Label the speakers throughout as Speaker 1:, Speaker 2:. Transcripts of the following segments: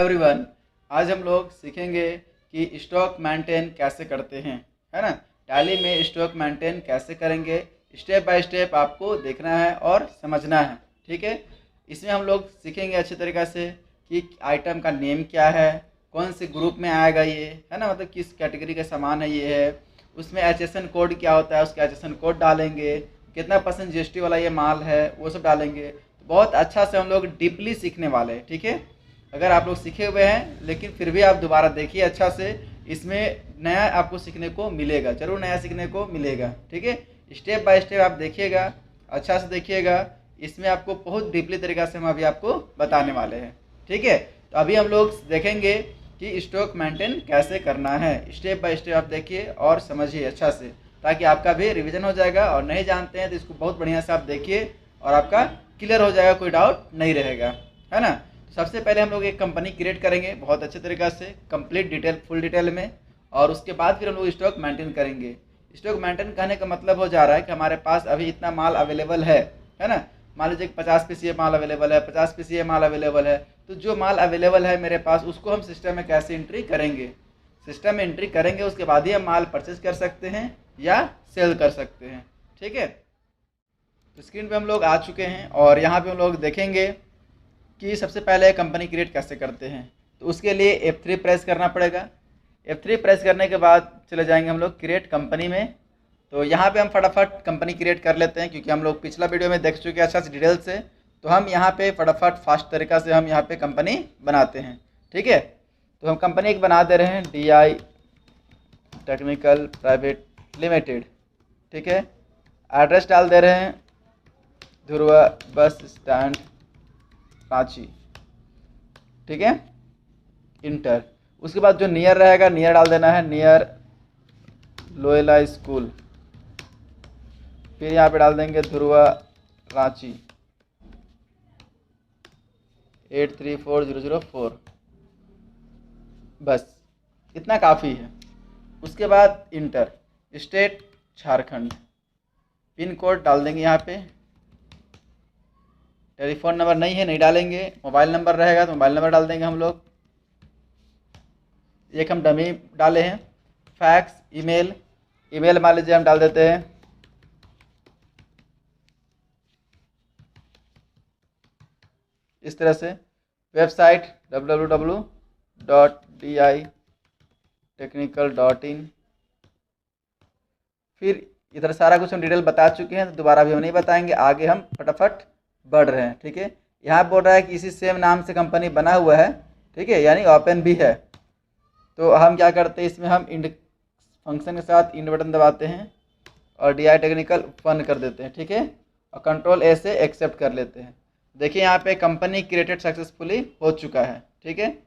Speaker 1: Everyone, आज हम लोग सीखेंगे कि स्टॉक मेंटेन कैसे करते हैं, है ना। टैली में स्टॉक मेंटेन कैसे करेंगे, स्टेप बाय स्टेप आपको देखना है और समझना है। ठीक है, इसमें हम लोग सीखेंगे अच्छे तरीक़े से कि आइटम का नेम क्या है, कौन से ग्रुप में आएगा ये, है ना, मतलब किस कैटेगरी का सामान है ये है, उसमें एचएसएन कोड क्या होता है, उसका एचएसएन कोड डालेंगे, कितना % जीएसटी वाला ये माल है वो सब डालेंगे। बहुत अच्छा से हम लोग डीपली सीखने वाले हैं। ठीक है, अगर आप लोग सीखे हुए हैं लेकिन फिर भी आप दोबारा देखिए अच्छा से, इसमें नया आपको सीखने को मिलेगा, ज़रूर नया सीखने को मिलेगा। ठीक है, स्टेप बाय स्टेप आप देखिएगा, अच्छा से देखिएगा, इसमें आपको बहुत डीपली तरीक़ा से हम अभी आपको बताने वाले हैं। ठीक है, तो अभी हम लोग देखेंगे कि स्टॉक मेंटेन कैसे करना है। स्टेप बाय स्टेप आप देखिए और समझिए अच्छा से, ताकि आपका भी रिवीजन हो जाएगा, और नहीं जानते हैं तो इसको बहुत बढ़िया से आप देखिए और आपका क्लियर हो जाएगा, कोई डाउट नहीं रहेगा, है ना। सबसे पहले हम लोग एक कंपनी क्रिएट करेंगे बहुत अच्छे तरीक़े से, कंप्लीट डिटेल, फुल डिटेल में, और उसके बाद फिर हम लोग स्टॉक मेंटेन करेंगे। स्टॉक मेंटेन कहने का मतलब हो जा रहा है कि हमारे पास अभी इतना माल अवेलेबल है ना। मान लीजिए 50 पीस ये माल अवेलेबल है, 50 पीस ये माल अवेलेबल है, तो जो माल अवेलेबल है मेरे पास उसको हम सिस्टम में कैसे एंट्री करेंगे, सिस्टम में एंट्री करेंगे, उसके बाद ही हम माल परचेज कर सकते हैं या सेल कर सकते हैं। ठीक है, तो स्क्रीन पे हम लोग आ चुके हैं और यहाँ पे हम लोग देखेंगे कि सबसे पहले कंपनी क्रिएट कैसे करते हैं। तो उसके लिए F3 प्रेस करना पड़ेगा। F3 प्रेस करने के बाद चले जाएंगे हम लोग क्रिएट कंपनी में। तो यहाँ पे हम फटाफट कंपनी क्रिएट कर लेते हैं, क्योंकि हम लोग पिछला वीडियो में देख चुके हैं अच्छा से डिटेल से। तो हम यहाँ पे फटाफट फास्ट तरीक़ा से हम यहाँ पे कंपनी बनाते हैं। ठीक है, तो हम कंपनी एक बना दे रहे हैं, DI टेक्निकल प्राइवेट लिमिटेड। ठीक है, एड्रेस डाल दे रहे हैं ध्रुवा बस स्टैंड रांची। ठीक है, इंटर। उसके बाद जो नियर रहेगा नियर डाल देना है, नियर लोयला स्कूल। फिर यहाँ पे डाल देंगे ध्रुवा रांची 834004। बस इतना काफ़ी है। उसके बाद inter, state Jharkhand, pin code डाल देंगे यहाँ पे। टेलीफोन नंबर नहीं है, नहीं डालेंगे। मोबाइल नंबर रहेगा तो मोबाइल नंबर डाल देंगे हम लोग। एक हम डमी डाले हैं। फैक्स, ईमेल, ईमेल मान लीजिए हम डाल देते हैं इस तरह से। Website www.ditechnical.in। फिर इधर सारा कुछ हम डिटेल बता चुके हैं, तो दोबारा भी हम नहीं बताएंगे, आगे हम फटाफट बढ़ रहे हैं। ठीक है, यहाँ बोल रहा है कि इसी सेम नाम से कंपनी बना हुआ है। ठीक है, यानी ओपन भी है। तो हम क्या करते हैं, इसमें हम इंड फंक्शन के साथ इंड बटन दबाते हैं और DI टेक्निकल 1 कर देते हैं। ठीक है, और कंट्रोल A से एक्सेप्ट कर लेते हैं। देखिए यहाँ पे कंपनी क्रिएटेड सक्सेसफुली हो चुका है। ठीक है,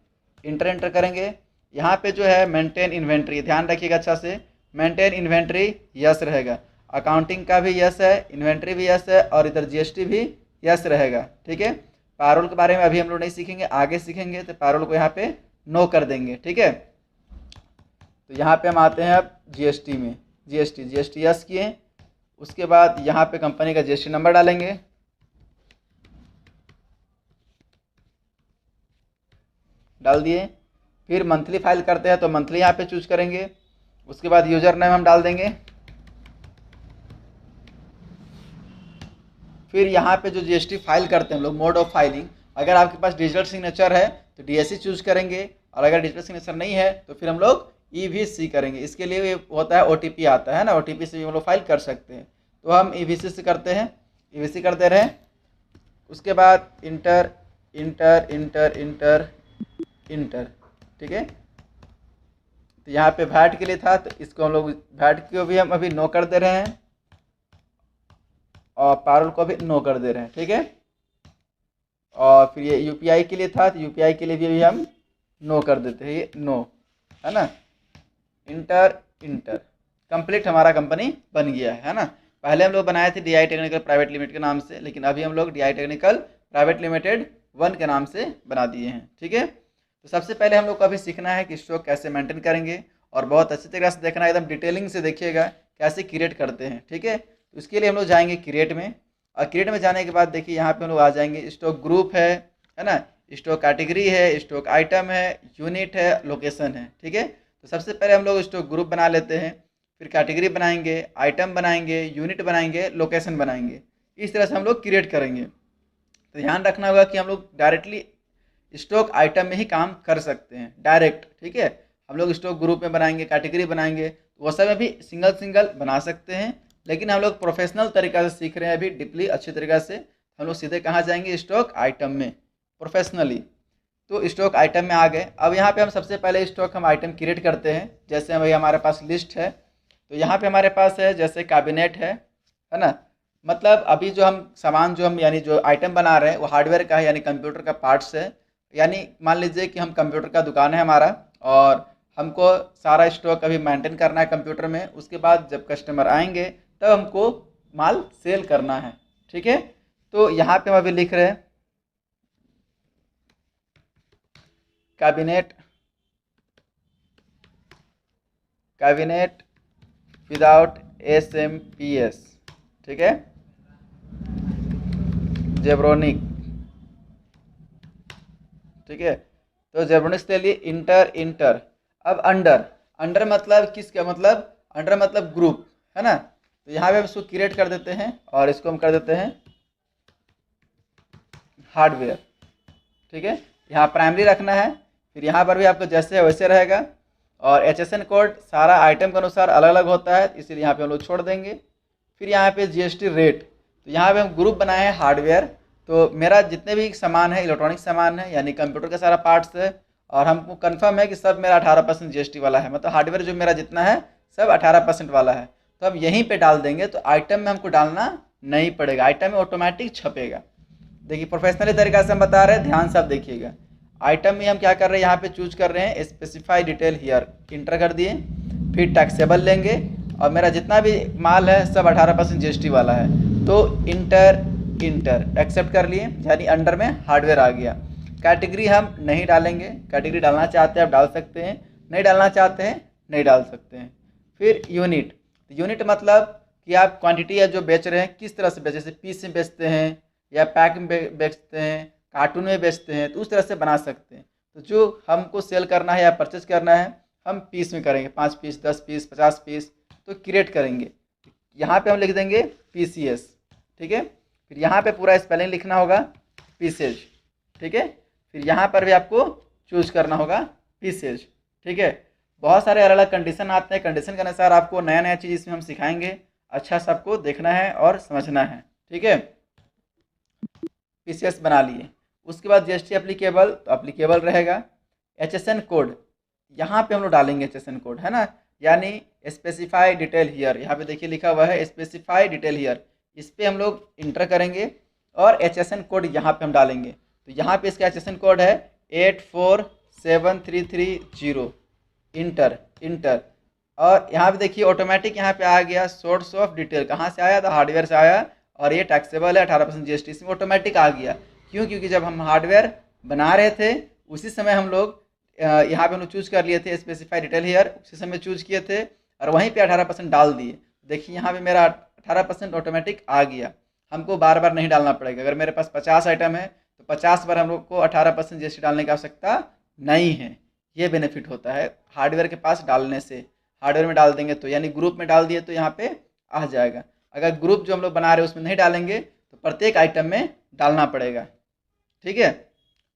Speaker 1: इंटर करेंगे। यहाँ पे जो है मेंटेन इन्वेंट्री, ध्यान रखिएगा अच्छा से, मेंटेन इन्वेंट्री यस रहेगा, अकाउंटिंग का भी यस है, इन्वेंट्री भी यस है, और इधर GST भी यस रहेगा। ठीक है, पैरोल के बारे में अभी हम लोग नहीं सीखेंगे, आगे सीखेंगे, तो पैरोल को यहाँ पे नो कर देंगे। ठीक है, तो यहाँ पे हम आते हैं अब GST में, GST यस किए। उसके बाद यहाँ पे कंपनी का GST नंबर डालेंगे, डाल दिए। फिर मंथली फाइल करते हैं तो मंथली यहाँ पे चूज करेंगे। उसके बाद यूजर नेम हम डाल देंगे। फिर यहाँ पे जो GST फाइल करते हैं हम लोग, मोड ऑफ फाइलिंग, अगर आपके पास डिजिटल सिग्नेचर है तो DSC चूज करेंगे, और अगर डिजिटल सिग्नेचर नहीं है तो फिर हम लोग EVC करेंगे। इसके लिए होता है OTP आता है ना, OTP से भी हम लोग फाइल कर सकते हैं। तो हम EVC से करते हैं, EVC कर दे रहे हैं। उसके बाद inter inter inter inter inter. ठीक है, तो यहाँ पे वैट के लिए था, तो इसको हम लोग वैट को भी हम अभी नो कर दे रहे हैं, और पैरोल को भी नो कर दे रहे हैं। ठीक है, और फिर ये UPI के लिए था, तो UPI के लिए भी हम नो कर देते हैं, ये नो, है ना। इंटर इंटर, कंप्लीट हमारा कंपनी बन गया है ना। पहले हम लोग बनाए थे DI टेक्निकल प्राइवेट लिमिटेड के नाम से, लेकिन अभी हम लोग DI टेक्निकल प्राइवेट लिमिटेड 1 के नाम से बना दिए हैं। ठीक है, तो सबसे पहले हम लोग को अभी सीखना है कि स्टॉक कैसे मेंटेन करेंगे, और बहुत अच्छी तरीके से देखना है, एकदम डिटेलिंग से देखिएगा कैसे क्रिएट करते हैं। ठीक है, तो इसके लिए हम लोग जाएंगे क्रिएट में, और क्रिएट में जाने के बाद देखिए यहाँ पे हम लोग आ जाएंगे, स्टॉक ग्रुप है ना, स्टॉक कैटेगरी है, स्टॉक आइटम है, यूनिट है, लोकेशन है। ठीक है, तो सबसे पहले हम लोग स्टॉक ग्रुप बना लेते हैं, फिर कैटेगरी बनाएंगे, आइटम बनाएंगे, यूनिट बनाएंगे, लोकेशन बनाएंगे। इस तरह से हम लोग क्रिएट करेंगे। तो ध्यान रखना होगा कि हम लोग डायरेक्टली स्टॉक आइटम में ही काम कर सकते हैं डायरेक्ट। ठीक है, हम लोग स्टॉक ग्रुप में बनाएंगे, कैटेगरी बनाएंगे, तो वो सब में भी सिंगल सिंगल बना सकते हैं। लेकिन हम लोग प्रोफेशनल तरीका से सीख रहे हैं अभी, डीपली अच्छी तरीक़ा से। हम लोग सीधे कहाँ जाएंगे, स्टॉक आइटम में प्रोफेशनली। तो स्टॉक आइटम में आ गए। अब यहाँ पे हम सबसे पहले स्टॉक हम आइटम क्रिएट करते हैं। जैसे भाई हमारे पास लिस्ट है, तो यहाँ पे हमारे पास है जैसे कैबिनेट है ना। मतलब अभी जो हम सामान जो हम यानी जो आइटम बना रहे हैं वो हार्डवेयर का है, यानी कंप्यूटर का पार्ट्स है। यानी मान लीजिए कि हम कंप्यूटर का दुकान है हमारा, और हमको सारा स्टॉक अभी मेंटेन करना है कंप्यूटर में। उसके बाद जब कस्टमर आएंगे तब हमको माल सेल करना है। ठीक है, तो यहाँ पे हम अभी लिख रहे हैं कैबिनेट विदाउट SMPS। ठीक है, जेब्रोनिक। ठीक है, तो जेब्रोनिक से लिए इंटर। अब अंडर मतलब किसका, मतलब अंडर मतलब ग्रुप है ना। तो यहाँ पे हम इसको क्रिएट कर देते हैं और इसको हम कर देते हैं हार्डवेयर। ठीक है, यहाँ प्राइमरी रखना है, फिर यहाँ पर भी आपको जैसे है वैसे रहेगा। और HSN कोड सारा आइटम के अनुसार अलग अलग होता है, इसलिए यहाँ पे हम लोग छोड़ देंगे। फिर यहाँ पे GST रेट, तो यहाँ पे हम ग्रुप बनाए हैं हार्डवेयर। तो मेरा जितने भी सामान है इलेक्ट्रॉनिक सामान है, यानी कंप्यूटर का सारा पार्ट्स है, और हमको कंफर्म है कि सब मेरा 18% GST वाला है। मतलब हार्डवेयर जो मेरा जितना है सब 18% वाला है। तो हम यहीं पे डाल देंगे, तो आइटम में हमको डालना नहीं पड़ेगा, आइटम में ऑटोमेटिक छपेगा। देखिए प्रोफेशनली तरीका से हम बता रहे हैं, ध्यान से आप देखिएगा। आइटम में हम क्या कर रहे हैं, यहाँ पे चूज कर रहे हैं स्पेसिफाई डिटेल हियर, इंटर कर दिए। फिर टैक्सेबल लेंगे, और मेरा जितना भी माल है सब 18% GST वाला है, तो इंटर एक्सेप्ट कर लिए, यानी अंडर में हार्डवेयर आ गया। कैटेगरी हम नहीं डालेंगे, कैटेगरी डालना चाहते हैं आप डाल सकते हैं, नहीं डालना चाहते हैं नहीं डाल सकते हैं। फिर यूनिट मतलब कि आप क्वांटिटी है जो बेच रहे हैं किस तरह से बेच, जैसे पीस में बेचते हैं या पैक में बेचते हैं, कार्टून में बेचते हैं, तो उस तरह से बना सकते हैं। तो जो हमको सेल करना है या परचेज करना है हम पीस में करेंगे, 5 पीस, 10 पीस, 50 पीस, तो क्रिएट करेंगे। यहाँ पे हम लिख देंगे PCS। ठीक है, फिर यहाँ पे पूरा स्पेलिंग लिखना होगा पीसेज। ठीक है, फिर यहाँ पर भी आपको चूज करना होगा पीसेज। ठीक है, बहुत सारे अलग अलग कंडीशन आते हैं, कंडीशन के अनुसार आपको नया नया चीज़ इसमें हम सिखाएंगे। अच्छा सबको देखना है और समझना है। ठीक है, PCS बना लिए। उसके बाद GST एप्लीकेबल, तो एप्लीकेबल रहेगा। HSN कोड, यहाँ पे हम लोग डालेंगे HSN कोड, है ना, यानी स्पेसिफाई डिटेल हियर। यहाँ पे देखिए लिखा हुआ है स्पेसिफाई डिटेल हियर, इस पर हम लोग इंटर करेंगे और HSN कोड यहाँ पे हम डालेंगे। तो यहाँ पे इसका HSN कोड है 84733 इंटर। और यहाँ पे देखिए ऑटोमेटिक यहाँ पे आ गया सोर्स ऑफ डिटेल, कहाँ से आया था, हार्डवेयर से आया, और ये टैक्सेबल है 18% GST, इसमें ऑटोमेटिक आ गया। क्यों, क्योंकि जब हम हार्डवेयर बना रहे थे उसी समय हम लोग यहाँ पे हम लोग चूज कर लिए थे स्पेसिफाई डिटेल हियर, उसी समय चूज किए थे और वहीं पे 18% डाल दिए। देखिए यहाँ पे मेरा 18% ऑटोमेटिक आ गया, हमको बार बार नहीं डालना पड़ेगा। अगर मेरे पास 50 आइटम है तो 50 बार हम लोग को 18% GST डालने की आवश्यकता नहीं है। ये बेनिफिट होता है हार्डवेयर के पास डालने से। हार्डवेयर में डाल देंगे तो यानी ग्रुप में डाल दिए तो यहाँ पे आ जाएगा। अगर ग्रुप जो हम लोग बना रहे हैं उसमें नहीं डालेंगे तो प्रत्येक आइटम में डालना पड़ेगा। ठीक है,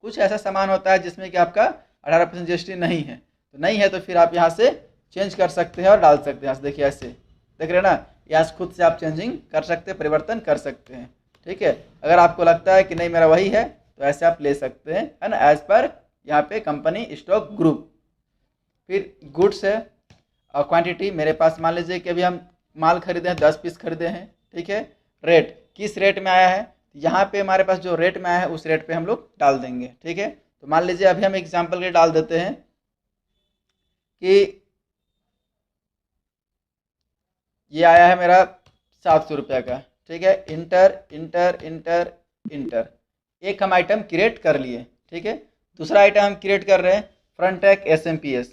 Speaker 1: कुछ ऐसा सामान होता है जिसमें कि आपका 18% GST नहीं है, तो नहीं है तो फिर आप यहाँ से चेंज कर सकते हैं और डाल सकते हैं। यहाँ से देखिए ऐसे देख रहे हैं ना, यहाँ से खुद से आप चेंजिंग कर सकते हैं, परिवर्तन कर सकते हैं। ठीक है, अगर आपको लगता है कि नहीं मेरा वही है तो ऐसे आप ले सकते हैं, है ना, एज पर यहाँ पे कंपनी स्टॉक ग्रुप। फिर गुड्स है और क्वांटिटी, मेरे पास मान लीजिए कि अभी हम माल खरीदे हैं 10 पीस खरीदे हैं। ठीक है, रेट किस रेट में आया है, यहाँ पे हमारे पास जो रेट में आया है उस रेट पे हम लोग डाल देंगे। ठीक है, तो मान लीजिए अभी हम एग्जांपल के डाल देते हैं कि ये आया है मेरा 700 रुपये का। ठीक है, इंटर एक हम आइटम क्रिएट कर लिए। ठीक है, दूसरा आइटम हम क्रिएट कर रहे हैं फ्रंटेक SMPS,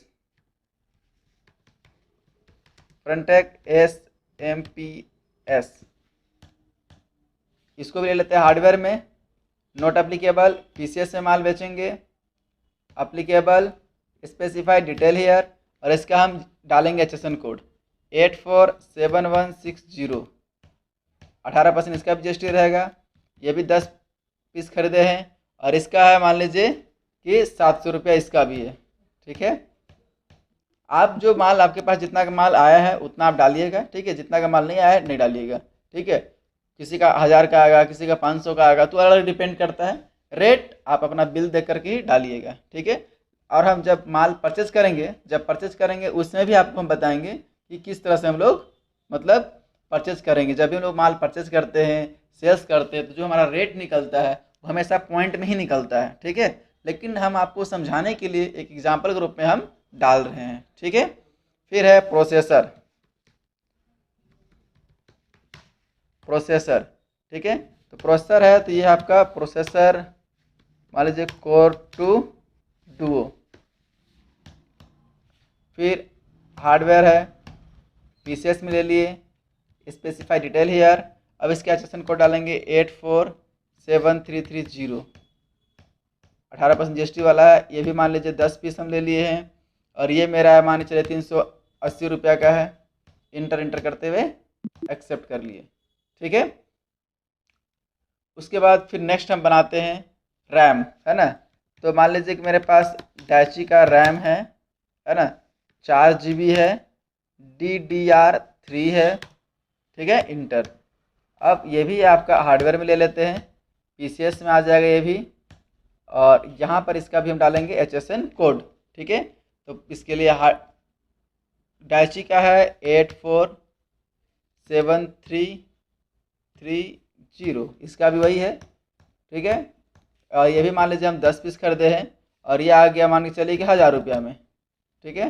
Speaker 1: इसको भी ले लेते हैं हार्डवेयर में, नॉट एप्लीकेबल, पीसीएस में माल बेचेंगे। एप्लीकेबल, स्पेसिफाई डिटेल हियर, और इसका हम डालेंगे एचएसएन कोड 847160। 18% इसका भी जीएसटी रहेगा। ये भी 10 पीस खरीदे हैं और इसका है मान लीजिए कि 700 रुपया इसका भी है। ठीक है, आप जो माल आपके पास जितना का माल आया है उतना आप डालिएगा। ठीक है, जितना का माल नहीं आया है नहीं डालिएगा। ठीक है, किसी का 1000 का आएगा, किसी का 500 का आएगा, तो अलग डिपेंड करता है। रेट आप अपना बिल देख करके ही डालिएगा। ठीक है, और हम जब माल परचेज करेंगे उसमें भी आपको हम बताएंगे कि किस तरह से हम लोग मतलब परचेज करेंगे। जब भी हम लोग माल परचेज करते हैं, सेल्स करते हैं, तो जो हमारा रेट निकलता है वो हमेशा पॉइंट में ही निकलता है। ठीक है, लेकिन हम आपको समझाने के लिए एक एग्जाम्पल के रूप में हम डाल रहे हैं। ठीक है, फिर है प्रोसेसर। ठीक है, तो प्रोसेसर है तो ये आपका प्रोसेसर मान लीजिए कोर 2 डुओ। फिर हार्डवेयर है, पीसीएस में ले लिए, स्पेसिफाई डिटेल हियर। अब इसके एचएसएन कोड डालेंगे 847330। 18% जीएसटी वाला है। ये भी मान लीजिए 10 पीस हम ले लिए हैं और ये मेरा है मान चलिए 380 रुपया का है। इंटर करते हुए एक्सेप्ट कर लिए। ठीक है, उसके बाद फिर नेक्स्ट हम बनाते हैं रैम, है ना। तो मान लीजिए कि मेरे पास डायची का रैम है ना, 4 GB है, DDR3 है। ठीक है, इंटर। अब ये भी आपका हार्डवेयर में ले लेते हैं, पीसीएस में आ जाएगा ये भी, और यहाँ पर इसका भी हम डालेंगे एचएसएन कोड। ठीक है, तो इसके लिए डायची का है 847330, इसका भी वही है। ठीक है, और ये भी मान लीजिए हम 10 पीस खरीदे हैं और ये आ गया मान के चलिए कि 1000 रुपया में। ठीक है,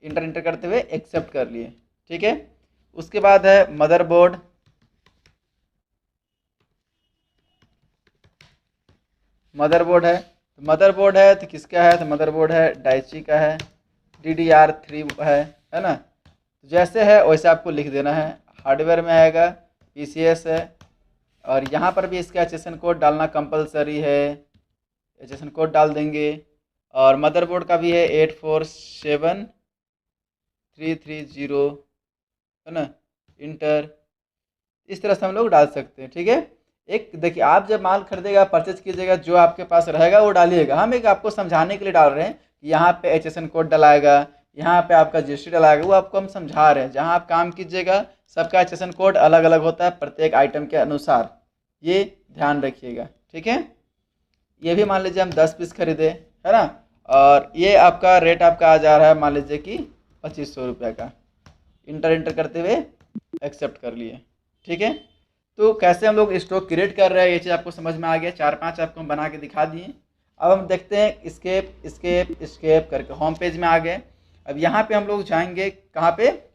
Speaker 1: इंटर करते हुए एक्सेप्ट कर लिए। ठीक है, उसके बाद है मदरबोर्ड। मदरबोर्ड है तो किसका है, तो मदरबोर्ड है डायची का है, DDR3 है ना। जैसे है वैसे आपको लिख देना है। हार्डवेयर में आएगा, पीसीएस है, और यहाँ पर भी इसका एचएसएन कोड डालना कंपलसरी है। एचएसएन कोड डाल देंगे। और मदरबोर्ड का भी है 847330, है ना, इंटर। इस तरह से हम लोग डाल सकते हैं। ठीक है, एक देखिए, आप जब माल खरीदेगा, परचेज कीजिएगा, जो आपके पास रहेगा वो डालिएगा। हम एक आपको समझाने के लिए डाल रहे हैं कि यहाँ पे एचएसएन कोड डलाएगा, यहाँ पे आपका जीएसटी डलाएगा, वो आपको हम समझा रहे हैं। जहाँ आप काम कीजिएगा सबका एचएसएन कोड अलग अलग होता है प्रत्येक आइटम के अनुसार, ये ध्यान रखिएगा। ठीक है, ये भी मान लीजिए हम 10 पीस खरीदे, है ना, और ये आपका रेट आपका आ जा रहा है मान लीजिए कि 2500 रुपये का। इंटर करते हुए एक्सेप्ट कर लिए। ठीक है, तो कैसे हम लोग स्टॉक क्रिएट कर रहे हैं ये चीज़ आपको समझ में आ गया। 4-5 आपको हम बना के दिखा दिए। अब हम देखते हैं स्केप करके होम पेज में आ गए। अब यहाँ पे हम लोग जाएंगे कहाँ पे,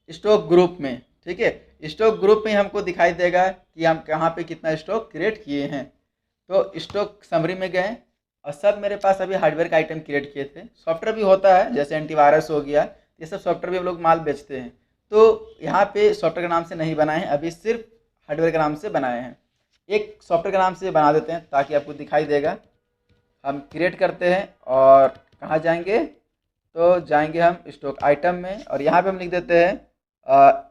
Speaker 1: स्टॉक ग्रुप में। ठीक है, स्टॉक ग्रुप में हमको दिखाई देगा कि हम कहाँ पे कितना स्टॉक क्रिएट किए हैं। तो स्टॉक समरी में गए और सब मेरे पास अभी हार्डवेयर का आइटम क्रिएट किए थे। सॉफ्टवेयर भी होता है जैसे एंटीवायरस हो गया, ये सब सॉफ्टवेयर भी हम लोग माल बेचते हैं। तो यहाँ पे सॉफ्टवेयर के नाम से नहीं बनाए हैं, अभी सिर्फ हार्डवेयर के नाम से बनाए हैं। एक सॉफ्टवेयर के नाम से बना देते हैं ताकि आपको दिखाई देगा। हम क्रिएट करते हैं और कहाँ जाएंगे, तो जाएंगे हम स्टॉक आइटम में और यहाँ पे हम लिख देते हैं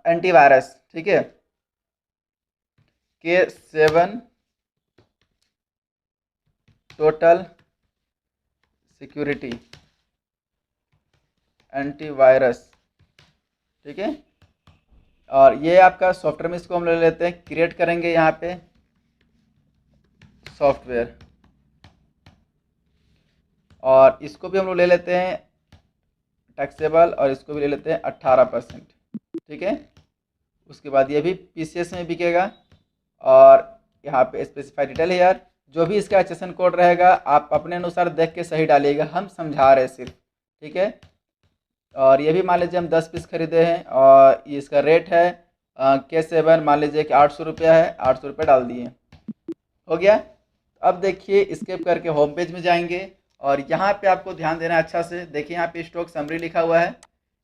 Speaker 1: एंटीवायरस। ठीक है, K7 टोटल सिक्योरिटी एंटीवायरस। ठीक है, और ये आपका सॉफ्टवेयर में इसको हम ले लेते हैं, क्रिएट करेंगे यहाँ पे सॉफ्टवेयर, और इसको भी हम लोग ले लेते हैं टैक्सेबल, और इसको भी ले लेते हैं 18%। ठीक है, उसके बाद ये भी पीसीएस में बिकेगा और यहाँ पे स्पेसिफाई डिटेल हियर। जो भी इसका एचएसएन कोड रहेगा आप अपने अनुसार देख के सही डालिएगा, हम समझा रहे हैं सिर्फ। ठीक है, और ये भी मान लीजिए हम 10 पीस खरीदे हैं और इसका रेट है K7 मान लीजिए कि 800 रुपया है, 800 रुपये डाल दिए, हो गया। अब देखिए स्केप करके होम पेज में जाएंगे और यहाँ पे आपको ध्यान देना है अच्छा से। देखिए यहाँ पे स्टॉक समरी लिखा हुआ है,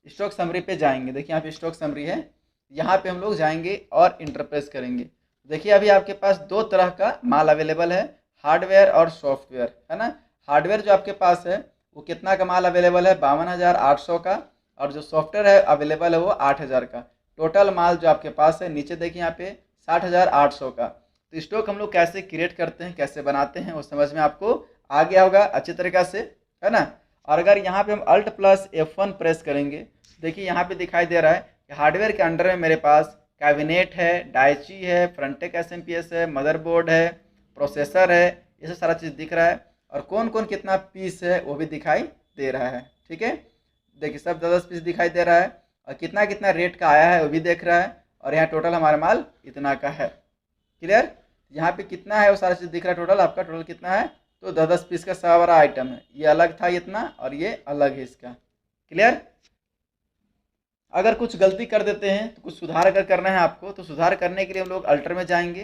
Speaker 1: स्टॉक समरी पे जाएंगे। देखिए यहाँ पे स्टॉक समरी है, यहाँ पे हम लोग जाएंगे और इंटरप्रेस करेंगे। देखिए अभी आपके पास दो तरह का माल अवेलेबल है, हार्डवेयर और सॉफ्टवेयर, है ना। हार्डवेयर जो आपके पास है वो कितना का माल अवेलेबल है, 52,800 का, और जो सॉफ्टवेयर है अवेलेबल है वो 8,000 का। टोटल माल जो आपके पास है नीचे देखिए यहाँ पे 60,800 का। तो स्टॉक हम लोग कैसे क्रिएट करते हैं, कैसे बनाते हैं, वो समझ में आपको आ गया होगा अच्छी तरीक़ा से, है ना। और अगर यहाँ पे हम अल्ट प्लस F1 प्रेस करेंगे, देखिए यहाँ पे दिखाई दे रहा है कि हार्डवेयर के अंडर में मेरे पास कैबिनेट है, डायची है, फ्रंटेक एसएमपीएस है, मदरबोर्ड है, प्रोसेसर है, ये सब सारा चीज़ दिख रहा है। और कौन कौन कितना पीस है वो भी दिखाई दे रहा है, ठीक है। देखिए सब 10 पीस दिखाई दे रहा है, और कितना कितना रेट का आया है वो भी देख रहा है, और यहाँ टोटल हमारा माल इतना का है। क्लियर, यहाँ पे कितना है वो सारा चीज़ दिख रहा है, टोटल आपका टोटल कितना है, तो 10 पीस का सारा आइटम है, ये अलग था इतना और ये अलग है इसका। क्लियर, अगर कुछ गलती कर देते हैं तो कुछ सुधार अगर करना है आपको, तो सुधार करने के लिए हम लोग अल्टर में जाएंगे,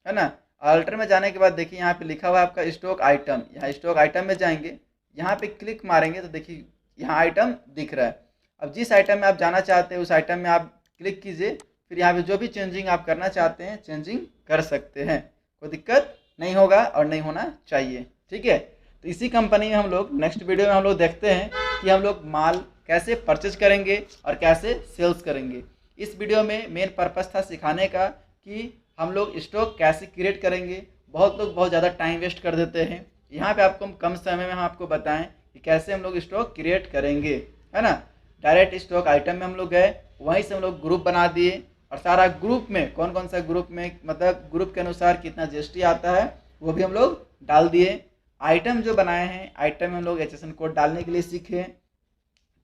Speaker 1: है ना। अल्टर में जाने के बाद देखिए यहाँ पे लिखा हुआ है आपका स्टॉक आइटम, यहाँ स्टॉक आइटम में जाएंगे, यहाँ पे क्लिक मारेंगे तो देखिए यहाँ आइटम दिख रहा है। अब जिस आइटम में आप जाना चाहते हैं उस आइटम में आप क्लिक कीजिए, फिर यहाँ पे जो भी चेंजिंग आप करना चाहते हैं चेंजिंग कर सकते हैं, कोई दिक्कत नहीं होगा और नहीं होना चाहिए, ठीक है। तो इसी कंपनी में हम लोग नेक्स्ट वीडियो में हम लोग देखते हैं कि हम लोग माल कैसे परचेज करेंगे और कैसे सेल्स करेंगे। इस वीडियो में मेन पर्पस था सिखाने का कि हम लोग स्टॉक कैसे क्रिएट करेंगे। बहुत लोग बहुत ज़्यादा टाइम वेस्ट कर देते हैं, यहाँ पे आपको हम कम समय में हम आपको बताएं कि कैसे हम लोग स्टॉक क्रिएट करेंगे, है ना। डायरेक्ट स्टॉक आइटम में हम लोग गए, वहीं से हम लोग ग्रुप बना दिए, और सारा ग्रुप में कौन कौन सा ग्रुप में मतलब ग्रुप के अनुसार कितना जीएसटी आता है वो भी हम लोग डाल दिए। आइटम जो बनाए हैं आइटम में हम लोग HSN कोड डालने के लिए सीखे,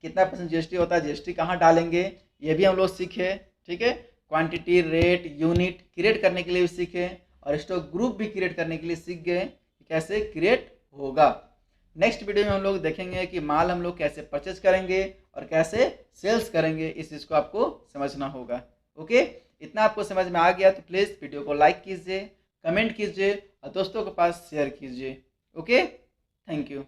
Speaker 1: कितना % जीएसटी होता है, जीएसटी कहाँ डालेंगे ये भी हम लोग सीखे, ठीक है। क्वांटिटी, रेट, यूनिट क्रिएट करने के लिए भी सीखे, और स्टॉक ग्रुप भी क्रिएट करने के लिए सीख गए कि कैसे क्रिएट होगा। नेक्स्ट वीडियो में हम लोग देखेंगे कि माल हम लोग कैसे परचेज करेंगे और कैसे सेल्स करेंगे, इस चीज़ को आपको समझना होगा। ओके, इतना आपको समझ में आ गया तो प्लीज़ वीडियो को लाइक कीजिए, कमेंट कीजिए और दोस्तों के पास शेयर कीजिए। Okay, thank you.